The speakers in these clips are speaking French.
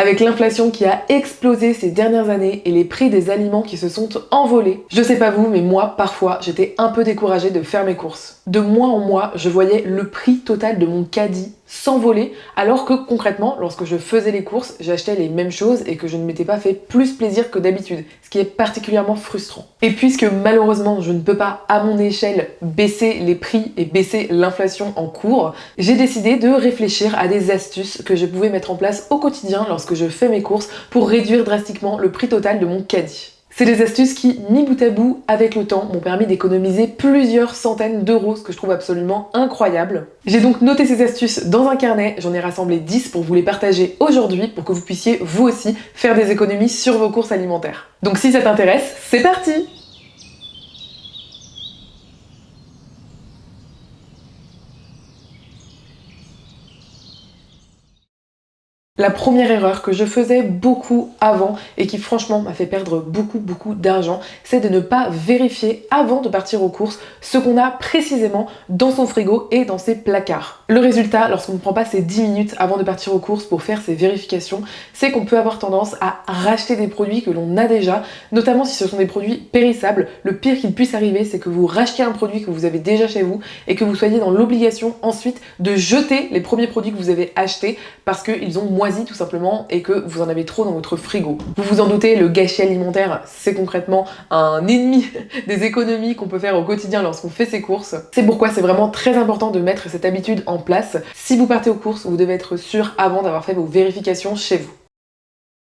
Avec l'inflation qui a explosé ces dernières années et les prix des aliments qui se sont envolés, je sais pas vous, mais moi, parfois, j'étais un peu découragée de faire mes courses. De mois en mois, je voyais le prix total de mon caddie s'envoler, alors que concrètement, lorsque je faisais les courses, j'achetais les mêmes choses et que je ne m'étais pas fait plus plaisir que d'habitude, ce qui est particulièrement frustrant. Et puisque malheureusement, je ne peux pas, à mon échelle, baisser les prix et baisser l'inflation en cours, j'ai décidé de réfléchir à des astuces que je pouvais mettre en place au quotidien lorsque je fais mes courses pour réduire drastiquement le prix total de mon caddie. C'est des astuces qui, mis bout à bout, avec le temps, m'ont permis d'économiser plusieurs centaines d'euros, ce que je trouve absolument incroyable. J'ai donc noté ces astuces dans un carnet, j'en ai rassemblé 10 pour vous les partager aujourd'hui, pour que vous puissiez, vous aussi, faire des économies sur vos courses alimentaires. Donc si ça t'intéresse, c'est parti! La première erreur que je faisais beaucoup avant et qui franchement m'a fait perdre beaucoup d'argent, c'est de ne pas vérifier avant de partir aux courses ce qu'on a précisément dans son frigo et dans ses placards. Le résultat, lorsqu'on ne prend pas ces 10 minutes avant de partir aux courses pour faire ces vérifications, c'est qu'on peut avoir tendance à racheter des produits que l'on a déjà, notamment si ce sont des produits périssables. Le pire qu'il puisse arriver, c'est que vous rachetiez un produit que vous avez déjà chez vous et que vous soyez dans l'obligation ensuite de jeter les premiers produits que vous avez achetés parce qu'ils ont moisi tout simplement et que vous en avez trop dans votre frigo. Vous vous en doutez, le gâchis alimentaire, c'est concrètement un ennemi des économies qu'on peut faire au quotidien lorsqu'on fait ses courses. C'est pourquoi c'est vraiment très important de mettre cette habitude en place. Si vous partez aux courses, vous devez être sûr avant d'avoir fait vos vérifications chez vous.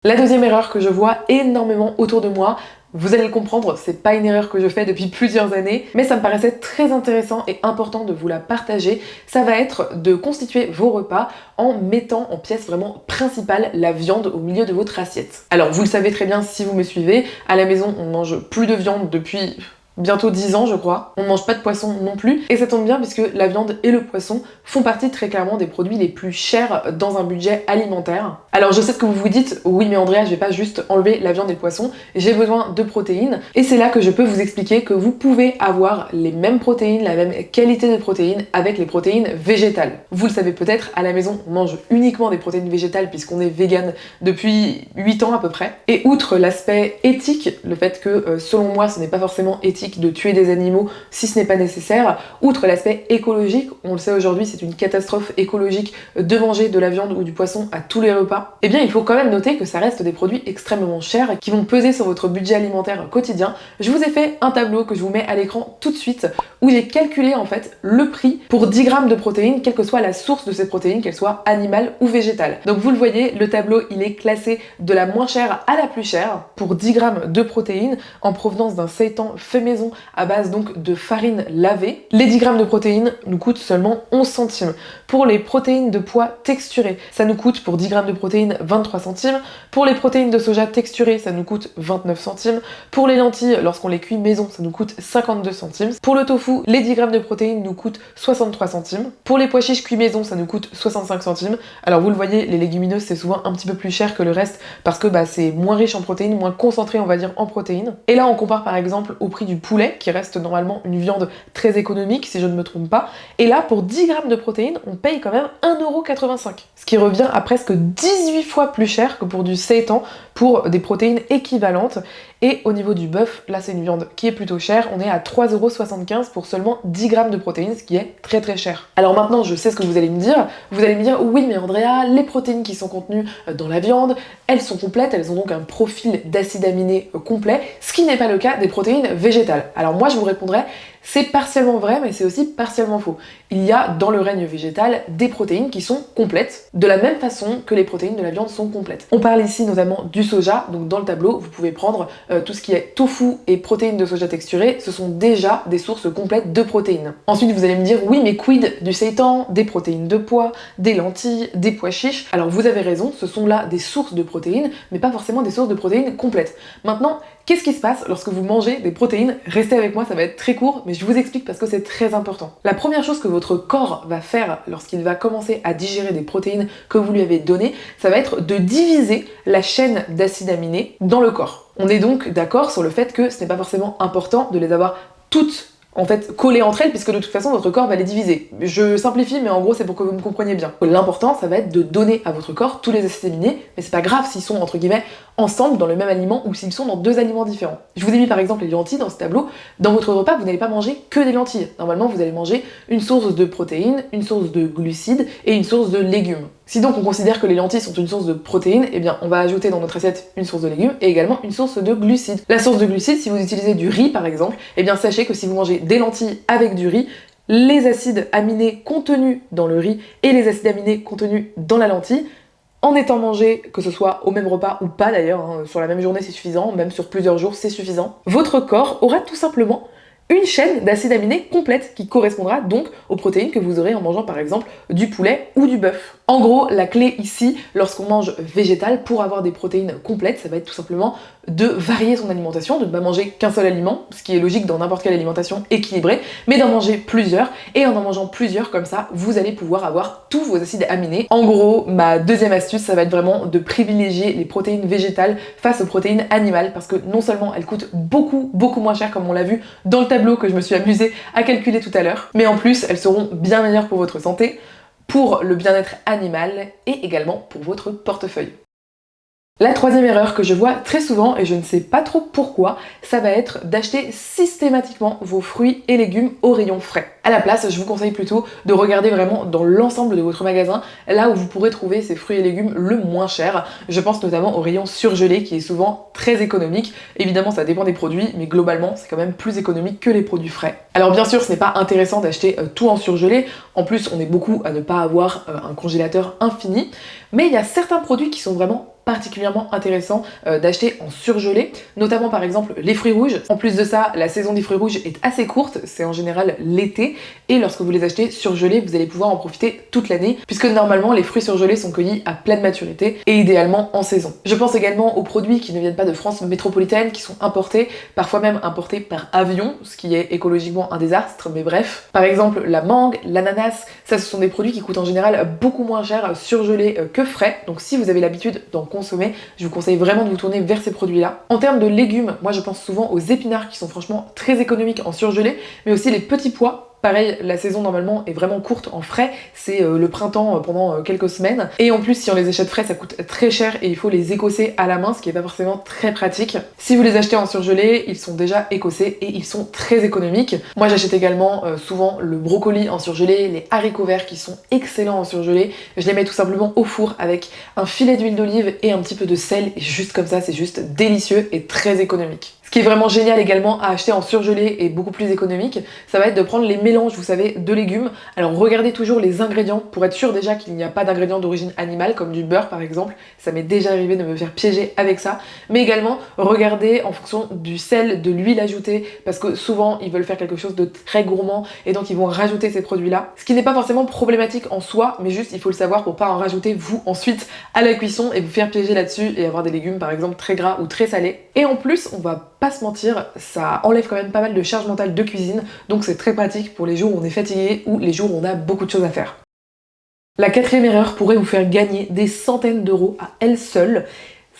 La deuxième erreur que je vois énormément autour de moi, vous allez le comprendre, c'est pas une erreur que je fais depuis plusieurs années, mais ça me paraissait très intéressant et important de vous la partager. Ça va être de constituer vos repas en mettant en pièce vraiment principale la viande au milieu de votre assiette. Alors vous le savez très bien si vous me suivez, à la maison on ne mange plus de viande depuis bientôt 10 ans je crois. On ne mange pas de poisson non plus et ça tombe bien puisque la viande et le poisson font partie très clairement des produits les plus chers dans un budget alimentaire. Alors je sais ce que vous vous dites, oui mais Andrea je vais pas juste enlever la viande et le poisson, j'ai besoin de protéines et c'est là que je peux vous expliquer que vous pouvez avoir les mêmes protéines, la même qualité de protéines avec les protéines végétales. Vous le savez peut-être, à la maison on mange uniquement des protéines végétales puisqu'on est vegan depuis 8 ans à peu près et outre l'aspect éthique, le fait que selon moi ce n'est pas forcément éthique de tuer des animaux si ce n'est pas nécessaire, outre l'aspect écologique, on le sait aujourd'hui c'est une catastrophe écologique de manger de la viande ou du poisson à tous les repas, et bien il faut quand même noter que ça reste des produits extrêmement chers qui vont peser sur votre budget alimentaire quotidien. Je vous ai fait un tableau que je vous mets à l'écran tout de suite où j'ai calculé en fait le prix pour 10 grammes de protéines, quelle que soit la source de ces protéines, qu'elles soient animales ou végétales. Donc vous le voyez, le tableau il est classé de la moins chère à la plus chère pour 10 grammes de protéines en provenance d'un seitan fait maison à base donc de farine lavée. Les 10 grammes de protéines nous coûtent seulement 11 centimes. Pour les protéines de pois texturées, ça nous coûte pour 10 grammes de protéines 23 centimes. Pour les protéines de soja texturées, ça nous coûte 29 centimes. Pour les lentilles, lorsqu'on les cuit maison, ça nous coûte 52 centimes. Pour le tofu, les 10 grammes de protéines nous coûtent 63 centimes. Pour les pois chiches cuits maison, ça nous coûte 65 centimes. Alors vous le voyez, les légumineuses c'est souvent un petit peu plus cher que le reste parce que c'est moins riche en protéines, moins concentré on va dire en protéines. Et là on compare par exemple au prix du poulet qui reste normalement une viande très économique si je ne me trompe pas. Et là pour 10 grammes de protéines, on paye quand même 1,85€. Ce qui revient à presque 18 fois plus cher que pour du seitan pour des protéines équivalentes. Et au niveau du bœuf, là c'est une viande qui est plutôt chère, on est à 3,75€ pour seulement 10 grammes de protéines, ce qui est très cher. Alors maintenant je sais ce que vous allez me dire oui mais Andrea, les protéines qui sont contenues dans la viande, elles sont complètes, elles ont donc un profil d'acides aminés complet, ce qui n'est pas le cas des protéines végétales. Alors moi je vous répondrai, c'est partiellement vrai mais c'est aussi partiellement faux. Il y a dans le règne végétal des protéines qui sont complètes, de la même façon que les protéines de la viande sont complètes. On parle ici notamment du soja, donc dans le tableau vous pouvez prendre tout ce qui est tofu et protéines de soja texturées, ce sont déjà des sources complètes de protéines. Ensuite vous allez me dire oui mais quid du seitan, des protéines de pois, des lentilles, des pois chiches. Alors vous avez raison, ce sont là des sources de protéines mais pas forcément des sources de protéines complètes. Maintenant, qu'est-ce qui se passe lorsque vous mangez des protéines? Restez avec moi, ça va être très court, mais je vous explique parce que c'est très important. La première chose que votre corps va faire lorsqu'il va commencer à digérer des protéines que vous lui avez données, ça va être de diviser la chaîne d'acides aminés dans le corps. On est donc d'accord sur le fait que ce n'est pas forcément important de les avoir toutes en fait collées entre elles, puisque de toute façon votre corps va les diviser. Je simplifie, mais en gros c'est pour que vous me compreniez bien. L'important, ça va être de donner à votre corps tous les acides aminés, mais c'est pas grave s'ils sont entre guillemets ensemble dans le même aliment ou s'ils sont dans deux aliments différents. Je vous ai mis par exemple les lentilles dans ce tableau. Dans votre repas, vous n'allez pas manger que des lentilles. Normalement, vous allez manger une source de protéines, une source de glucides et une source de légumes. Si donc on considère que les lentilles sont une source de protéines, eh bien on va ajouter dans notre assiette une source de légumes et également une source de glucides. La source de glucides, si vous utilisez du riz par exemple, eh bien sachez que si vous mangez des lentilles avec du riz, les acides aminés contenus dans le riz et les acides aminés contenus dans la lentille, en étant mangés, que ce soit au même repas ou pas d'ailleurs, sur la même journée c'est suffisant, même sur plusieurs jours c'est suffisant, votre corps aura tout simplement une chaîne d'acides aminés complète qui correspondra donc aux protéines que vous aurez en mangeant par exemple du poulet ou du bœuf. En gros, la clé ici, lorsqu'on mange végétal, pour avoir des protéines complètes, ça va être tout simplement de varier son alimentation, de ne pas manger qu'un seul aliment, ce qui est logique dans n'importe quelle alimentation équilibrée, mais d'en manger plusieurs, et en mangeant plusieurs comme ça, vous allez pouvoir avoir tous vos acides aminés. En gros, ma deuxième astuce, ça va être vraiment de privilégier les protéines végétales face aux protéines animales, parce que non seulement elles coûtent beaucoup moins cher, comme on l'a vu dans le tableau que je me suis amusée à calculer tout à l'heure, mais en plus, elles seront bien meilleures pour votre santé, pour le bien-être animal et également pour votre portefeuille. La troisième erreur que je vois très souvent, et je ne sais pas trop pourquoi, ça va être d'acheter systématiquement vos fruits et légumes au rayon frais. À la place, je vous conseille plutôt de regarder vraiment dans l'ensemble de votre magasin, là où vous pourrez trouver ces fruits et légumes le moins cher. Je pense notamment au rayon surgelé qui est souvent très économique. Évidemment, ça dépend des produits, mais globalement, c'est quand même plus économique que les produits frais. Alors bien sûr, ce n'est pas intéressant d'acheter tout en surgelé. En plus, on est beaucoup à ne pas avoir un congélateur infini. Mais il y a certains produits qui sont vraiment particulièrement intéressant d'acheter en surgelé, notamment par exemple les fruits rouges. En plus de ça, la saison des fruits rouges est assez courte, c'est en général l'été, et lorsque vous les achetez surgelés, vous allez pouvoir en profiter toute l'année, puisque normalement les fruits surgelés sont cueillis à pleine maturité et idéalement en saison. Je pense également aux produits qui ne viennent pas de France métropolitaine, qui sont importés, parfois même importés par avion, ce qui est écologiquement un désastre, mais bref. Par exemple la mangue, l'ananas, ça ce sont des produits qui coûtent en général beaucoup moins cher surgelés que frais, donc si vous avez l'habitude d'en consommer, je vous conseille vraiment de vous tourner vers ces produits-là. En termes de légumes, moi je pense souvent aux épinards qui sont franchement très économiques en surgelé, mais aussi les petits pois. Pareil, la saison normalement est vraiment courte en frais, c'est le printemps pendant quelques semaines. Et en plus, si on les achète frais, ça coûte très cher et il faut les écosser à la main, ce qui est pas forcément très pratique. Si vous les achetez en surgelé, ils sont déjà écossés et ils sont très économiques. Moi j'achète également souvent le brocoli en surgelé, les haricots verts qui sont excellents en surgelé. Je les mets tout simplement au four avec un filet d'huile d'olive et un petit peu de sel, et juste comme ça, c'est juste délicieux et très économique. Ce qui est vraiment génial également à acheter en surgelé et beaucoup plus économique, ça va être de prendre les mélanges, vous savez, de légumes. Alors regardez toujours les ingrédients pour être sûr déjà qu'il n'y a pas d'ingrédients d'origine animale, comme du beurre par exemple. Ça m'est déjà arrivé de me faire piéger avec ça. Mais également, regardez en fonction du sel, de l'huile ajoutée, parce que souvent ils veulent faire quelque chose de très gourmand et donc ils vont rajouter ces produits-là. Ce qui n'est pas forcément problématique en soi, mais juste il faut le savoir pour pas en rajouter vous ensuite à la cuisson et vous faire piéger là-dessus et avoir des légumes par exemple très gras ou très salés. Et en plus, on va pas se mentir, ça enlève quand même pas mal de charge mentale de cuisine, donc c'est très pratique pour les jours où on est fatigué ou les jours où on a beaucoup de choses à faire. La quatrième erreur pourrait vous faire gagner des centaines d'euros à elle seule,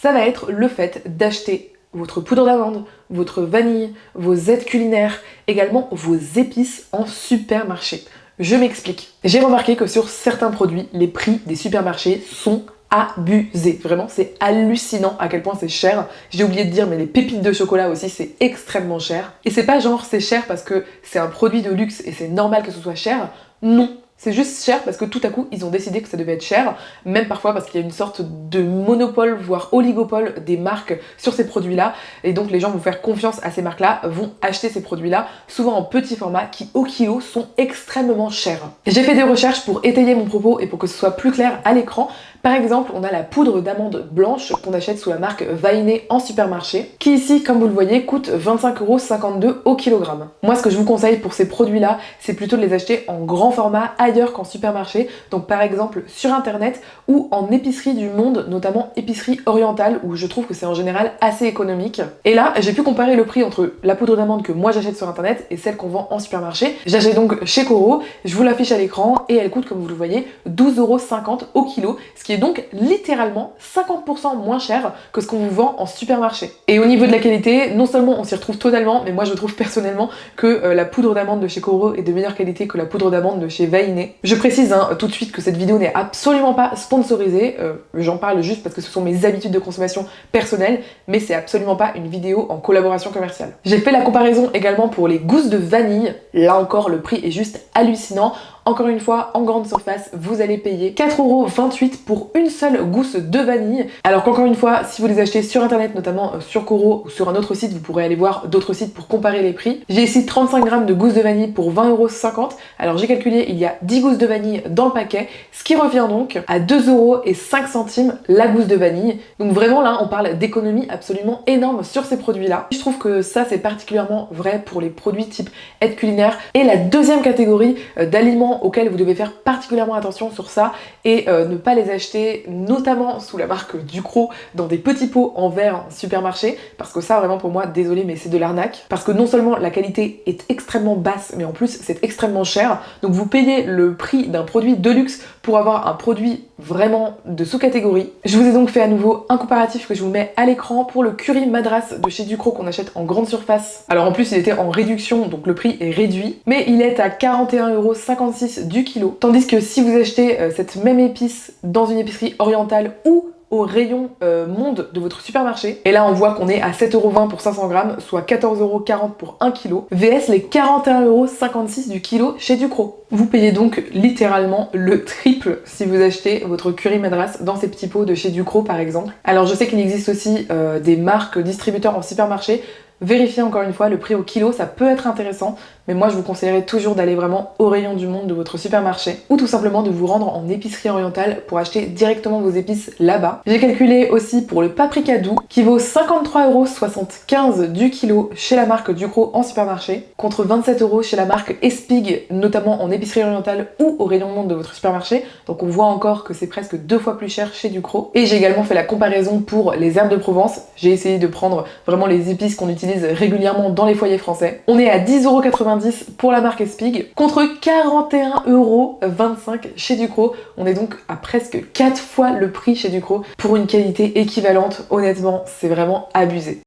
ça va être le fait d'acheter votre poudre d'amande, votre vanille, vos aides culinaires, également vos épices en supermarché. Je m'explique. J'ai remarqué que sur certains produits, les prix des supermarchés sont abusé. Vraiment, c'est hallucinant à quel point c'est cher. J'ai oublié de dire, mais les pépites de chocolat aussi, c'est extrêmement cher. Et c'est pas genre c'est cher parce que c'est un produit de luxe et c'est normal que ce soit cher. Non. C'est juste cher parce que tout à coup, ils ont décidé que ça devait être cher, même parfois parce qu'il y a une sorte de monopole, voire oligopole des marques sur ces produits-là, et donc les gens vont faire confiance à ces marques-là, vont acheter ces produits-là, souvent en petits formats, qui au kilo sont extrêmement chers. J'ai fait des recherches pour étayer mon propos et pour que ce soit plus clair à l'écran. Par exemple, on a la poudre d'amande blanche qu'on achète sous la marque Vainé en supermarché, qui ici, comme vous le voyez, coûte 25,52€ au kilogramme. Moi, ce que je vous conseille pour ces produits-là, c'est plutôt de les acheter en grand format ailleurs qu'en supermarché, donc par exemple sur internet ou en épicerie du monde, notamment épicerie orientale, où je trouve que c'est en général assez économique. Et là, j'ai pu comparer le prix entre la poudre d'amande que moi j'achète sur internet et celle qu'on vend en supermarché. J'achète donc chez Coro, je vous l'affiche à l'écran, et elle coûte, comme vous le voyez, 12,50€ au kilo, ce qui qui est donc littéralement 50% moins cher que ce qu'on vous vend en supermarché. Et au niveau de la qualité, non seulement on s'y retrouve totalement, mais moi je trouve personnellement que la poudre d'amande de chez Koro est de meilleure qualité que la poudre d'amande de chez Vainé. Je précise tout de suite que cette vidéo n'est absolument pas sponsorisée, j'en parle juste parce que ce sont mes habitudes de consommation personnelles, mais c'est absolument pas une vidéo en collaboration commerciale. J'ai fait la comparaison également pour les gousses de vanille, là encore le prix est juste hallucinant. Encore une fois, en grande surface, vous allez payer 4,28€ pour une seule gousse de vanille. Alors qu'encore une fois, si vous les achetez sur internet, notamment sur Koro ou sur un autre site, vous pourrez aller voir d'autres sites pour comparer les prix. J'ai ici 35 grammes de gousse de vanille pour 20,50€. Alors j'ai calculé, il y a 10 gousses de vanille dans le paquet, ce qui revient donc à 2,05€ la gousse de vanille. Donc vraiment là, on parle d'économie absolument énorme sur ces produits-là. Je trouve que ça, c'est particulièrement vrai pour les produits type aide culinaire. Et la deuxième catégorie d'aliments auxquels vous devez faire particulièrement attention sur ça et ne pas les acheter notamment sous la marque Ducros dans des petits pots en verre en supermarché, parce que ça vraiment pour moi, désolé mais c'est de l'arnaque, parce que non seulement la qualité est extrêmement basse mais en plus c'est extrêmement cher, donc vous payez le prix d'un produit de luxe pour avoir un produit vraiment de sous-catégorie. Je vous ai donc fait à nouveau un comparatif que je vous mets à l'écran pour le curry madras de chez Ducros qu'on achète en grande surface. Alors en plus il était en réduction donc le prix est réduit, mais il est à 41,56€ du kilo. Tandis que si vous achetez cette même épice dans une épicerie orientale ou au rayon monde de votre supermarché, et là on voit qu'on est à 7,20€ pour 500 grammes, soit 14,40€ pour 1 kg, VS les 41,56€ du kilo chez Ducros. Vous payez donc littéralement le triple si vous achetez votre curry madras dans ces petits pots de chez Ducros par exemple. Alors je sais qu'il existe aussi des marques distributeurs en supermarché. Vérifiez encore une fois le prix au kilo, ça peut être intéressant, mais moi je vous conseillerais toujours d'aller vraiment au rayon du monde de votre supermarché ou tout simplement de vous rendre en épicerie orientale pour acheter directement vos épices là-bas. J'ai calculé aussi pour le paprika doux qui vaut 53,75€ du kilo chez la marque Ducros en supermarché contre 27€ chez la marque Espig, notamment en épicerie orientale ou au rayon monde de votre supermarché. Donc on voit encore que c'est presque 2 fois plus cher chez Ducros. Et j'ai également fait la comparaison pour les herbes de Provence. J'ai essayé de prendre vraiment les épices qu'on utilise régulièrement dans les foyers français. On est à 10,90€ pour la marque Espig contre 41,25€ chez Ducros. On est donc à presque 4 fois le prix chez Ducros pour une qualité équivalente. Honnêtement, c'est vraiment abusé.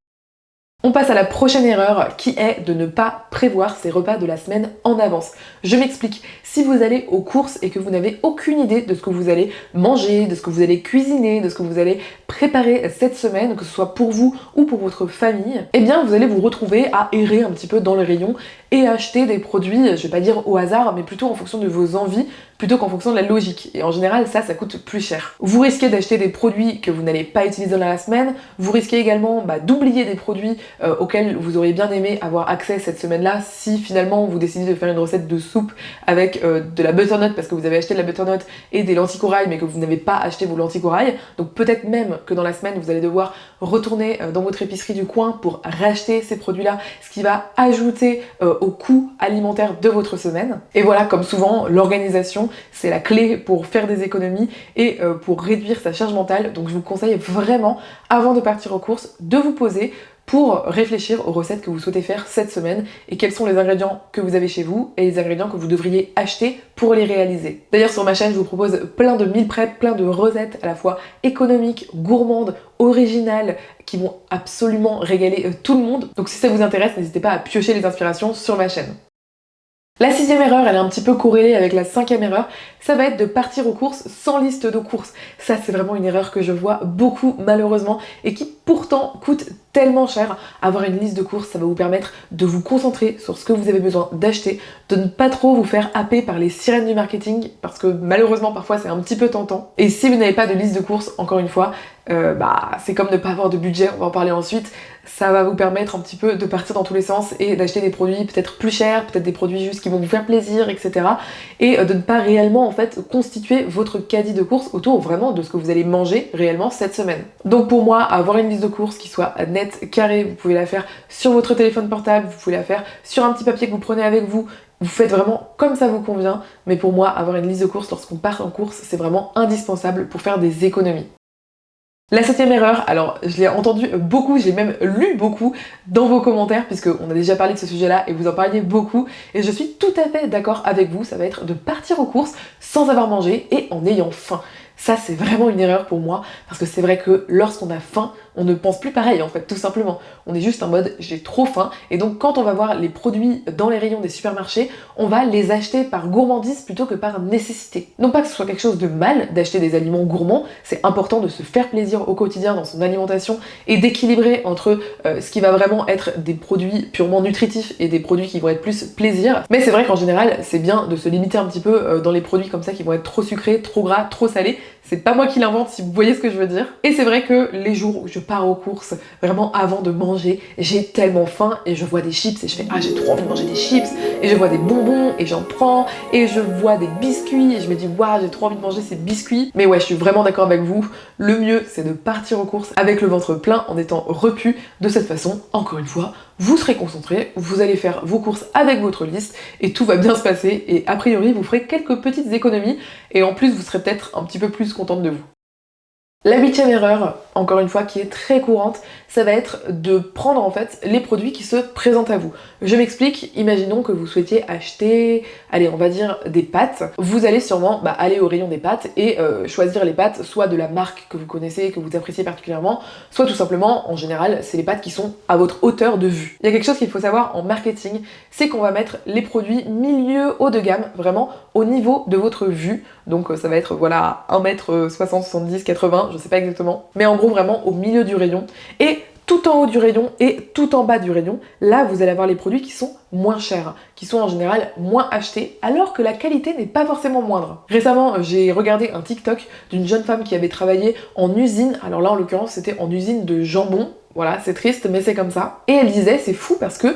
On passe à la prochaine erreur qui est de ne pas prévoir ses repas de la semaine en avance. Je m'explique, si vous allez aux courses et que vous n'avez aucune idée de ce que vous allez manger, de ce que vous allez cuisiner, de ce que vous allez préparer cette semaine, que ce soit pour vous ou pour votre famille, eh bien vous allez vous retrouver à errer un petit peu dans le rayon et acheter des produits, je vais pas dire au hasard, mais plutôt en fonction de vos envies, plutôt qu'en fonction de la logique. Et en général, ça coûte plus cher. Vous risquez d'acheter des produits que vous n'allez pas utiliser dans la semaine, vous risquez également d'oublier des produits auxquels vous auriez bien aimé avoir accès cette semaine-là si finalement vous décidez de faire une recette de soupe avec de la butternut parce que vous avez acheté de la butternut et des lentilles corail mais que vous n'avez pas acheté vos lentilles corail. Donc peut-être même que dans la semaine vous allez devoir retourner dans votre épicerie du coin pour racheter ces produits-là, ce qui va ajouter au coût alimentaire de votre semaine. Et voilà, comme souvent, l'organisation c'est la clé pour faire des économies et pour réduire sa charge mentale. Donc je vous conseille vraiment, avant de partir aux courses, de vous poser pour réfléchir aux recettes que vous souhaitez faire cette semaine et quels sont les ingrédients que vous avez chez vous et les ingrédients que vous devriez acheter pour les réaliser. D'ailleurs sur ma chaîne je vous propose plein de meal prep, plein de recettes à la fois économiques, gourmandes, originales qui vont absolument régaler tout le monde. Donc si ça vous intéresse, n'hésitez pas à piocher les inspirations sur ma chaîne. La 6e erreur, elle est un petit peu corrélée avec la 5e erreur, ça va être de partir aux courses sans liste de courses. Ça c'est vraiment une erreur que je vois beaucoup malheureusement et qui pourtant coûte tellement cher. Avoir une liste de courses, ça va vous permettre de vous concentrer sur ce que vous avez besoin d'acheter, de ne pas trop vous faire happer par les sirènes du marketing parce que malheureusement parfois c'est un petit peu tentant. Et si vous n'avez pas de liste de courses, encore une fois, c'est comme ne pas avoir de budget, on va en parler ensuite. Ça va vous permettre un petit peu de partir dans tous les sens et d'acheter des produits peut-être plus chers, peut-être des produits juste qui vont vous faire plaisir, etc. Et de ne pas réellement en fait constituer votre caddie de courses autour vraiment de ce que vous allez manger réellement cette semaine. Donc pour moi, avoir une liste de courses qui soit nette, carrée, vous pouvez la faire sur votre téléphone portable, vous pouvez la faire sur un petit papier que vous prenez avec vous. Vous faites vraiment comme ça vous convient, mais pour moi, avoir une liste de courses lorsqu'on part en course, c'est vraiment indispensable pour faire des économies. La 7e erreur, alors je l'ai entendu beaucoup, je l'ai même lu beaucoup dans vos commentaires puisqu'on a déjà parlé de ce sujet-là et vous en parliez beaucoup et je suis tout à fait d'accord avec vous, ça va être de partir aux courses sans avoir mangé et en ayant faim. Ça, c'est vraiment une erreur pour moi, parce que c'est vrai que lorsqu'on a faim, on ne pense plus pareil en fait, tout simplement. On est juste en mode j'ai trop faim, et donc quand on va voir les produits dans les rayons des supermarchés, on va les acheter par gourmandise plutôt que par nécessité. Non pas que ce soit quelque chose de mal d'acheter des aliments gourmands, c'est important de se faire plaisir au quotidien dans son alimentation et d'équilibrer entre ce qui va vraiment être des produits purement nutritifs et des produits qui vont être plus plaisir. Mais c'est vrai qu'en général, c'est bien de se limiter un petit peu dans les produits comme ça qui vont être trop sucrés, trop gras, trop salés. C'est pas moi qui l'invente si vous voyez ce que je veux dire. Et c'est vrai que les jours où je pars aux courses, vraiment avant de manger, j'ai tellement faim et je vois des chips et je fais ah j'ai trop envie de manger des chips, et je vois des bonbons et j'en prends, et je vois des biscuits et je me dis waouh j'ai trop envie de manger ces biscuits. Mais ouais, je suis vraiment d'accord avec vous, le mieux c'est de partir aux courses avec le ventre plein en étant repu. De cette façon, encore une fois, vous serez concentré, vous allez faire vos courses avec votre liste et tout va bien se passer, et a priori vous ferez quelques petites économies et en plus vous serez peut-être un petit peu plus contente de vous. La 8e erreur, encore une fois, qui est très courante, ça va être de prendre en fait les produits qui se présentent à vous. Je m'explique, imaginons que vous souhaitiez acheter, allez, on va dire des pâtes. Vous allez sûrement aller au rayon des pâtes et choisir les pâtes, soit de la marque que vous connaissez, que vous appréciez particulièrement, soit tout simplement, en général, c'est les pâtes qui sont à votre hauteur de vue. Il y a quelque chose qu'il faut savoir en marketing, c'est qu'on va mettre les produits milieu haut de gamme, vraiment au niveau de votre vue. Donc ça va être voilà 1m60, 70, 80, je sais pas exactement, mais en gros vraiment au milieu du rayon. Et tout en haut du rayon et tout en bas du rayon, là vous allez avoir les produits qui sont moins chers, qui sont en général moins achetés, alors que la qualité n'est pas forcément moindre. Récemment, j'ai regardé un TikTok d'une jeune femme qui avait travaillé en usine, alors là en l'occurrence c'était en usine de jambon, voilà c'est triste mais c'est comme ça, et elle disait c'est fou parce que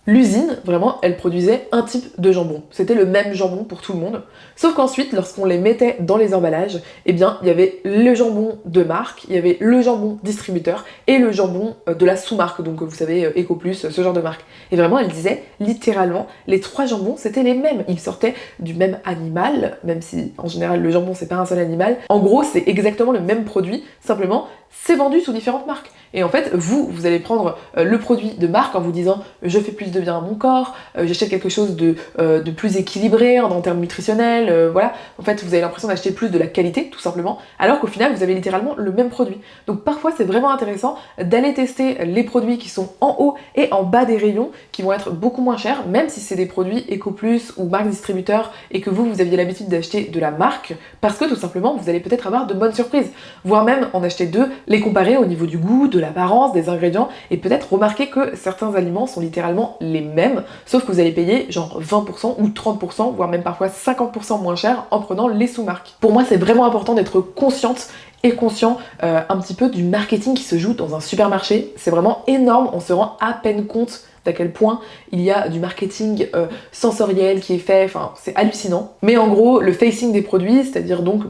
l'usine, vraiment, elle produisait un type de jambon. C'était le même jambon pour tout le monde. Sauf qu'ensuite, lorsqu'on les mettait dans les emballages, eh bien, il y avait le jambon de marque, il y avait le jambon distributeur et le jambon de la sous-marque, donc vous savez, EcoPlus, ce genre de marque. Et vraiment, elle disait, littéralement, les 3 jambons, c'était les mêmes. Ils sortaient du même animal, même si, en général, le jambon, c'est pas un seul animal. En gros, c'est exactement le même produit, simplement, c'est vendu sous différentes marques. Et en fait, vous allez prendre le produit de marque en vous disant je fais plus de bien à mon corps, j'achète quelque chose de plus équilibré en termes nutritionnels, voilà. En fait, vous avez l'impression d'acheter plus de la qualité, tout simplement, alors qu'au final, vous avez littéralement le même produit. Donc parfois, c'est vraiment intéressant d'aller tester les produits qui sont en haut et en bas des rayons, qui vont être beaucoup moins chers, même si c'est des produits EcoPlus ou marque distributeur et que vous aviez l'habitude d'acheter de la marque, parce que tout simplement, vous allez peut-être avoir de bonnes surprises, voire même en acheter 2, les comparer au niveau du goût, de l'apparence, des ingrédients, et peut-être remarquer que certains aliments sont littéralement les mêmes, sauf que vous allez payer genre 20% ou 30%, voire même parfois 50% moins cher en prenant les sous-marques. Pour moi, c'est vraiment important d'être consciente et conscient un petit peu du marketing qui se joue dans un supermarché. C'est vraiment énorme, on se rend à peine compte d'à quel point il y a du marketing sensoriel qui est fait, enfin c'est hallucinant. Mais en gros, le facing des produits, c'est-à-dire donc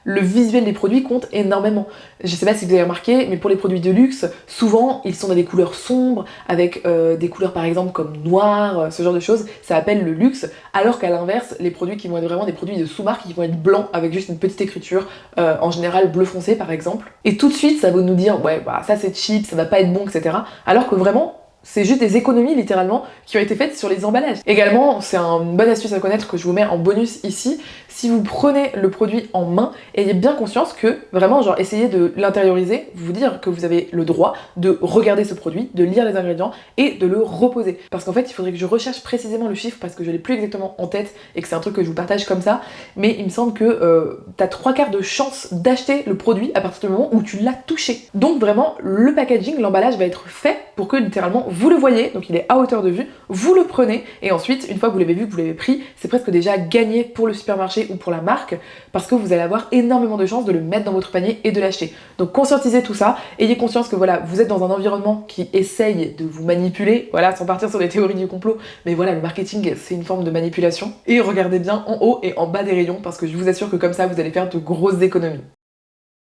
le visuel des produits compte énormément. Je sais pas si vous avez remarqué, mais pour les produits de luxe, souvent ils sont dans des couleurs sombres, avec des couleurs par exemple comme noir, ce genre de choses, ça appelle le luxe, alors qu'à l'inverse, les produits qui vont être vraiment des produits de sous-marque, qui vont être blancs avec juste une petite écriture, en général bleu foncé par exemple, et tout de suite ça va nous dire ouais ça c'est cheap, ça va pas être bon, etc. Alors que vraiment, c'est juste des économies littéralement qui ont été faites sur les emballages. Également, c'est une bonne astuce à connaître que je vous mets en bonus ici. Si vous prenez le produit en main, ayez bien conscience que vraiment, genre, essayez de l'intérioriser, vous dire que vous avez le droit de regarder ce produit, de lire les ingrédients et de le reposer. Parce qu'en fait, il faudrait que je recherche précisément le chiffre parce que je l'ai plus exactement en tête et que c'est un truc que je vous partage comme ça. Mais il me semble que t'as 3/4 de chance d'acheter le produit à partir du moment où tu l'as touché. Donc vraiment, le packaging, l'emballage va être fait pour que littéralement vous le voyez, donc il est à hauteur de vue, vous le prenez et ensuite, une fois que vous l'avez vu, que vous l'avez pris, c'est presque déjà gagné pour le supermarché ou pour la marque parce que vous allez avoir énormément de chances de le mettre dans votre panier et de l'acheter. Donc conscientisez tout ça, ayez conscience que voilà, vous êtes dans un environnement qui essaye de vous manipuler, voilà, sans partir sur des théories du complot, mais voilà, le marketing c'est une forme de manipulation. Et regardez bien en haut et en bas des rayons parce que je vous assure que comme ça vous allez faire de grosses économies.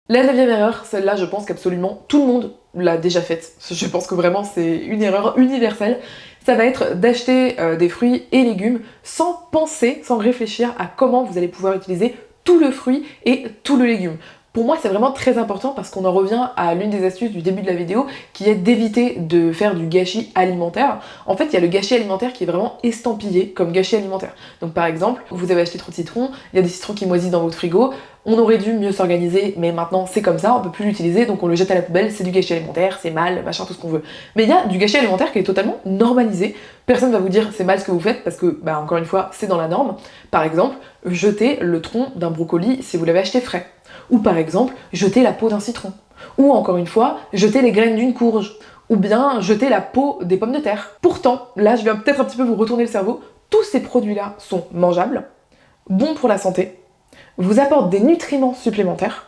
La 9e erreur, celle-là je pense qu'absolument tout le monde l'a déjà faite. Je pense que vraiment c'est une erreur universelle. Ça va être d'acheter des fruits et légumes sans penser, sans réfléchir à comment vous allez pouvoir utiliser tout le fruit et tout le légume. Pour moi, c'est vraiment très important parce qu'on en revient à l'une des astuces du début de la vidéo qui est d'éviter de faire du gâchis alimentaire. En fait, il y a le gâchis alimentaire qui est vraiment estampillé comme gâchis alimentaire. Donc par exemple, vous avez acheté trop de citrons, il y a des citrons qui moisissent dans votre frigo, on aurait dû mieux s'organiser, mais maintenant c'est comme ça, on peut plus l'utiliser, donc on le jette à la poubelle, c'est du gâchis alimentaire, c'est mal, machin, tout ce qu'on veut. Mais il y a du gâchis alimentaire qui est totalement normalisé. Personne va vous dire c'est mal ce que vous faites parce que, bah encore une fois, c'est dans la norme. Par exemple, jetez le tronc d'un brocoli si vous l'avez acheté frais. Ou par exemple, jeter la peau d'un citron. Ou encore une fois, jeter les graines d'une courge. Ou bien jeter la peau des pommes de terre. Pourtant, là je viens peut-être un petit peu vous retourner le cerveau, tous ces produits-là sont mangeables, bons pour la santé, vous apportent des nutriments supplémentaires,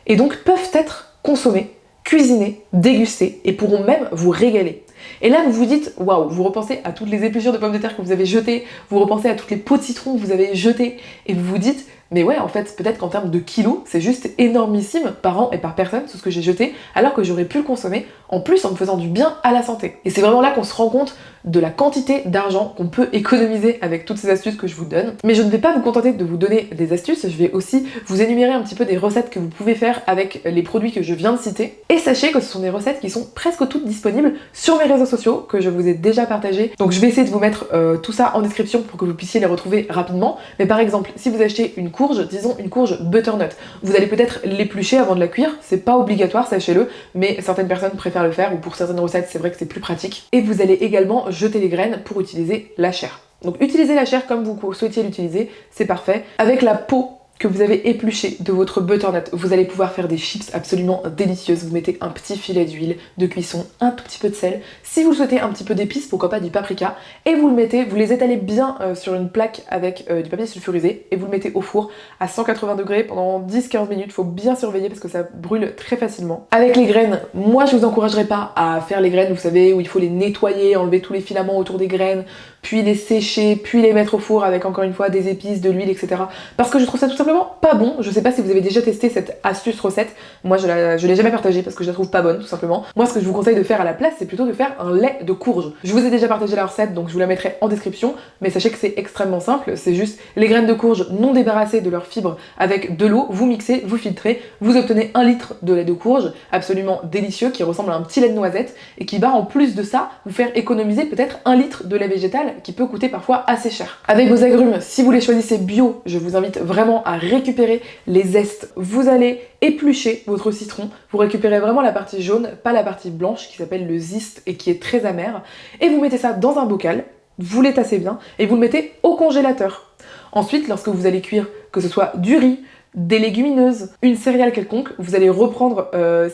et donc peuvent être consommés, cuisinés, dégustés, et pourront même vous régaler. Et là vous vous dites, waouh, vous repensez à toutes les épluchures de pommes de terre que vous avez jetées, vous repensez à toutes les pots de citron que vous avez jetées, et vous vous dites, mais ouais, en fait, peut-être qu'en termes de kilos, c'est juste énormissime par an et par personne, tout ce que j'ai jeté, alors que j'aurais pu le consommer, en plus en me faisant du bien à la santé. Et c'est vraiment là qu'on se rend compte de la quantité d'argent qu'on peut économiser avec toutes ces astuces que je vous donne. Mais je ne vais pas vous contenter de vous donner des astuces, je vais aussi vous énumérer un petit peu des recettes que vous pouvez faire avec les produits que je viens de citer. Et sachez que ce sont des recettes qui sont presque toutes disponibles sur mes réseaux sociaux, que je vous ai déjà partagés. Donc je vais essayer de vous mettre tout ça en description pour que vous puissiez les retrouver rapidement. Mais par exemple, si vous achetez une courge, disons une courge butternut, vous allez peut-être l'éplucher avant de la cuire, c'est pas obligatoire, sachez-le, mais certaines personnes préfèrent le faire, ou pour certaines recettes, c'est vrai que c'est plus pratique. Et vous allez également jeter les graines pour utiliser la chair. Donc utilisez la chair comme vous souhaitiez l'utiliser, c'est parfait. Avec la peau que vous avez épluché de votre butternut, vous allez pouvoir faire des chips absolument délicieuses. Vous mettez un petit filet d'huile de cuisson, un tout petit peu de sel. Si vous souhaitez un petit peu d'épices, pourquoi pas du paprika, et vous le mettez, vous les étalez bien sur une plaque avec du papier sulfurisé, et vous le mettez au four à 180 degrés pendant 10-15 minutes. Faut bien surveiller parce que ça brûle très facilement. Avec les graines, moi je vous encouragerais pas à faire les graines, vous savez, où il faut les nettoyer, enlever tous les filaments autour des graines, puis les sécher, puis les mettre au four avec encore une fois des épices, de l'huile, etc. Parce que je trouve ça tout simplement pas bon. Je sais pas si vous avez déjà testé cette astuce recette. Moi je l'ai jamais partagée parce que je la trouve pas bonne tout simplement. Moi ce que je vous conseille de faire à la place, c'est plutôt de faire un lait de courge. Je vous ai déjà partagé la recette donc je vous la mettrai en description, mais sachez que c'est extrêmement simple. C'est juste les graines de courge non débarrassées de leurs fibres avec de l'eau, vous mixez, vous filtrez, vous obtenez 1 litre de lait de courge absolument délicieux qui ressemble à un petit lait de noisette et qui va en plus de ça vous faire économiser peut-être 1 litre de lait végétal qui peut coûter parfois assez cher. Avec vos agrumes, si vous les choisissez bio, je vous invite vraiment à récupérer les zestes. Vous allez éplucher votre citron, vous récupérez vraiment la partie jaune, pas la partie blanche qui s'appelle le zeste et qui est très amer, et vous mettez ça dans un bocal, vous les tassez bien et vous le mettez au congélateur. Ensuite, lorsque vous allez cuire, que ce soit du riz, des légumineuses, une céréale quelconque, vous allez reprendre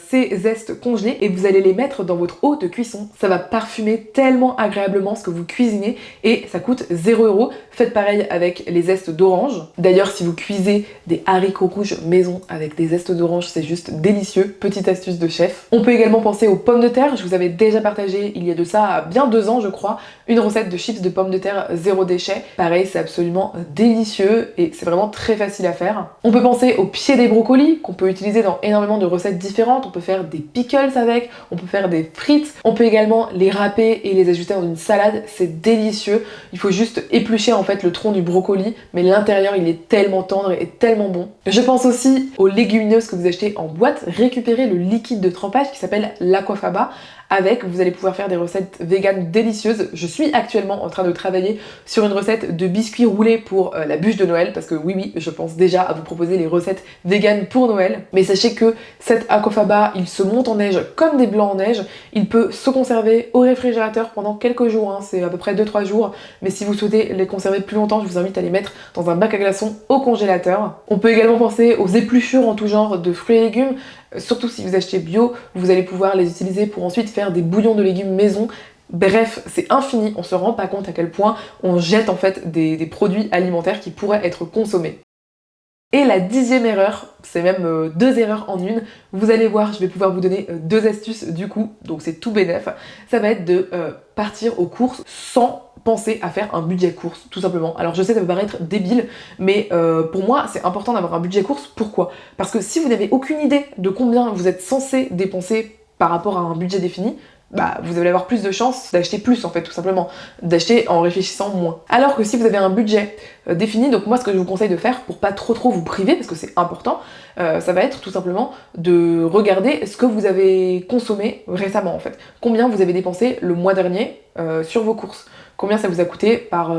ces zestes congelés et vous allez les mettre dans votre eau de cuisson. Ça va parfumer tellement agréablement ce que vous cuisinez et ça coûte 0 €. Faites pareil avec les zestes d'orange. D'ailleurs, si vous cuisez des haricots rouges maison avec des zestes d'orange, c'est juste délicieux. Petite astuce de chef. On peut également penser aux pommes de terre. Je vous avais déjà partagé il y a de ça bien 2 ans, je crois, une recette de chips de pommes de terre 0 déchet. Pareil, c'est absolument délicieux et c'est vraiment très facile à faire. On peut penser aux pieds des brocolis qu'on peut utiliser dans énormément de recettes différentes. On peut faire des pickles avec, on peut faire des frites, on peut également les râper et les ajouter dans une salade, c'est délicieux. Il faut juste éplucher en fait le tronc du brocoli, mais l'intérieur il est tellement tendre et tellement bon. Je pense aussi aux légumineuses que vous achetez en boîte, récupérez le liquide de trempage qui s'appelle l'aquafaba. Avec, vous allez pouvoir faire des recettes véganes délicieuses. Je suis actuellement en train de travailler sur une recette de biscuits roulés pour la bûche de Noël, parce que oui, je pense déjà à vous proposer les recettes véganes pour Noël. Mais sachez que cet aquafaba, il se monte en neige comme des blancs en neige. Il peut se conserver au réfrigérateur pendant quelques jours, hein, c'est à peu près 2-3 jours. Mais si vous souhaitez les conserver plus longtemps, je vous invite à les mettre dans un bac à glaçons au congélateur. On peut également penser aux épluchures en tout genre de fruits et légumes. Surtout si vous achetez bio, vous allez pouvoir les utiliser pour ensuite faire des bouillons de légumes maison. Bref, c'est infini, on se rend pas compte à quel point on jette en fait des produits alimentaires qui pourraient être consommés. Et la 10e erreur, c'est même 2 erreurs en une, vous allez voir, je vais pouvoir vous donner 2 astuces du coup, donc c'est tout bénef, ça va être de partir aux courses sans penser à faire un budget course, tout simplement. Alors je sais, ça peut paraître débile, mais pour moi, c'est important d'avoir un budget course. Pourquoi? Parce que si vous n'avez aucune idée de combien vous êtes censé dépenser par rapport à un budget défini, bah vous allez avoir plus de chances d'acheter plus en fait, tout simplement, d'acheter en réfléchissant moins. Alors que si vous avez un budget défini, donc moi ce que je vous conseille de faire pour pas trop vous priver, parce que c'est important, ça va être tout simplement de regarder ce que vous avez consommé récemment en fait. Combien vous avez dépensé le mois dernier sur vos courses. Combien ça vous a coûté par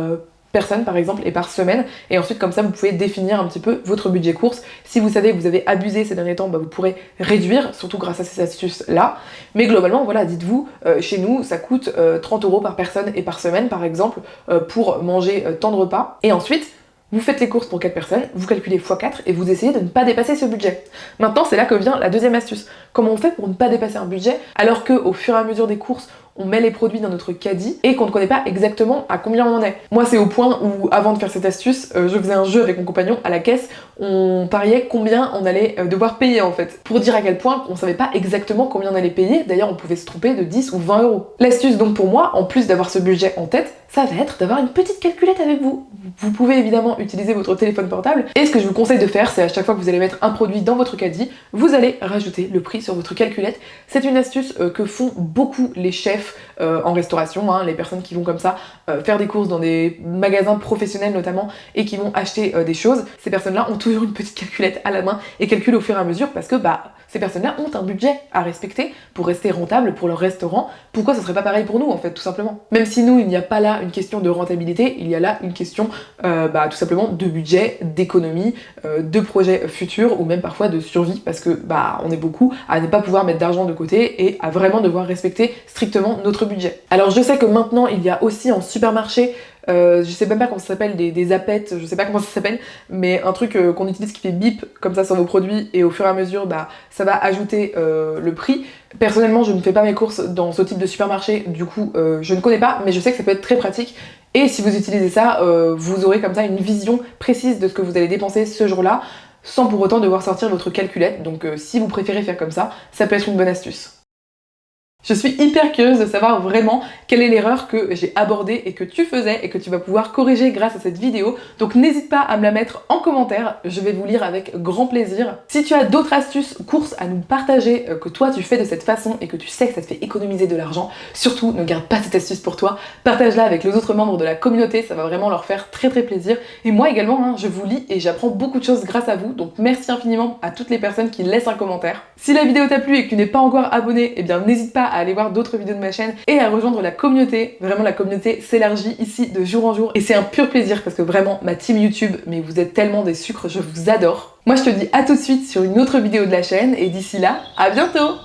personne par exemple et par semaine, et ensuite comme ça vous pouvez définir un petit peu votre budget course. Si vous savez que vous avez abusé ces derniers temps, bah, vous pourrez réduire, surtout grâce à ces astuces là, mais globalement voilà, dites-vous chez nous ça coûte 30 € par personne et par semaine par exemple pour manger tant de repas, et ensuite vous faites les courses pour 4 personnes, vous calculez x4 et vous essayez de ne pas dépasser ce budget. Maintenant, c'est là que vient la deuxième astuce. Comment on fait pour ne pas dépasser un budget alors qu'au fur et à mesure des courses, on met les produits dans notre caddie et qu'on ne connaît pas exactement à combien on en est. Moi, c'est au point où, avant de faire cette astuce, je faisais un jeu avec mon compagnon à la caisse, on pariait combien on allait devoir payer en fait, pour dire à quel point on savait pas exactement combien on allait payer. D'ailleurs, on pouvait se tromper de 10 ou 20 €. L'astuce donc pour moi, en plus d'avoir ce budget en tête, ça va être d'avoir une petite calculette avec vous. Vous pouvez évidemment utiliser votre téléphone portable, et ce que je vous conseille de faire, c'est à chaque fois que vous allez mettre un produit dans votre caddie, vous allez rajouter le prix sur votre calculette. C'est une astuce que font beaucoup les chefs en restauration, hein, les personnes qui vont comme ça faire des courses dans des magasins professionnels notamment, et qui vont acheter des choses. Ces personnes-là ont toujours une petite calculette à la main et calculent au fur et à mesure, parce que bah ces personnes-là ont un budget à respecter pour rester rentable pour leur restaurant. Pourquoi ce serait pas pareil pour nous en fait, tout simplement? Même si nous, il n'y a pas là une question de rentabilité, il y a là une question tout simplement de budget, d'économie, de projets futurs, ou même parfois de survie, parce que bah on est beaucoup à ne pas pouvoir mettre d'argent de côté et à vraiment devoir respecter strictement notre budget. Alors je sais que maintenant il y a aussi en supermarché, je sais même pas comment ça s'appelle, des appettes, je sais pas comment ça s'appelle, mais un truc qu'on utilise qui fait bip comme ça sur vos produits, et au fur et à mesure bah ça va ajouter le prix. Personnellement je ne fais pas mes courses dans ce type de supermarché, du coup je ne connais pas, mais je sais que ça peut être très pratique. Et si vous utilisez ça, vous aurez comme ça une vision précise de ce que vous allez dépenser ce jour-là, sans pour autant devoir sortir votre calculette. Donc si vous préférez faire comme ça peut être une bonne astuce. Je suis hyper curieuse de savoir vraiment quelle est l'erreur que j'ai abordée et que tu faisais et que tu vas pouvoir corriger grâce à cette vidéo. Donc n'hésite pas à me la mettre en commentaire, je vais vous lire avec grand plaisir. Si tu as d'autres astuces courses à nous partager que toi tu fais de cette façon et que tu sais que ça te fait économiser de l'argent, surtout ne garde pas cette astuce pour toi, partage-la avec les autres membres de la communauté, ça va vraiment leur faire très plaisir. Et moi également, hein, je vous lis et j'apprends beaucoup de choses grâce à vous, donc merci infiniment à toutes les personnes qui laissent un commentaire. Si la vidéo t'a plu et que tu n'es pas encore abonné, eh bien n'hésite pas à aller voir d'autres vidéos de ma chaîne et à rejoindre la communauté. Vraiment, la communauté s'élargit ici de jour en jour et c'est un pur plaisir, parce que vraiment ma team YouTube, mais vous êtes tellement des sucres, je vous adore. Moi je te dis à tout de suite sur une autre vidéo de la chaîne, et d'ici là, à bientôt.